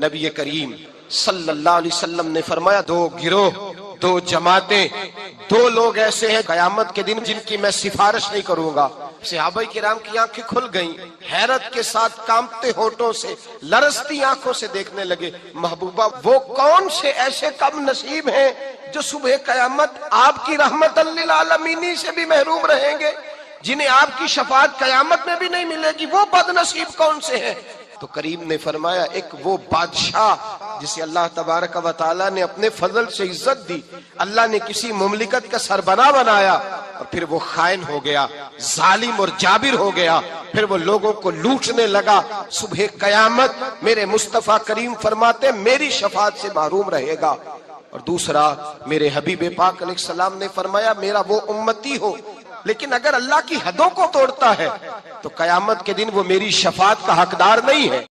نبی کریم صلی اللہ علیہ وسلم نے فرمایا دو گروہ، دو جماعتیں، دو لوگ ایسے ہیں قیامت کے دن جن کی میں سفارش نہیں کروں گا۔ صحابہ کرام کی آنکھیں کھل گئیں، حیرت کے ساتھ کانپتے ہونٹوں سے، لرزتی آنکھوں سے دیکھنے لگے، محبوبہ وہ کون سے ایسے کم نصیب ہیں جو صبح قیامت آپ کی رحمت للعالمین سے بھی محروم رہیں گے، جنہیں آپ کی شفاعت قیامت میں بھی نہیں ملے گی، وہ بد نصیب کون سے ہیں؟ تو کریم نے فرمایا ایک وہ بادشاہ جسے اللہ تبارک و تعالی نے اپنے فضل سے عزت دی، اللہ نے کسی مملکت کا سربراہ بنایا اور پھر وہ خائن ہو گیا، ظالم اور جابر ہو گیا، پھر وہ لوگوں کو لوٹنے لگا، صبح قیامت میرے مصطفیٰ کریم فرماتے میری شفاعت سے محروم رہے گا۔ اور دوسرا میرے حبیب پاک علیہ السلام نے فرمایا میرا وہ امتی ہو لیکن اگر اللہ کی حدوں کو توڑتا ہے تو قیامت کے دن وہ میری شفاعت کا حقدار نہیں ہے۔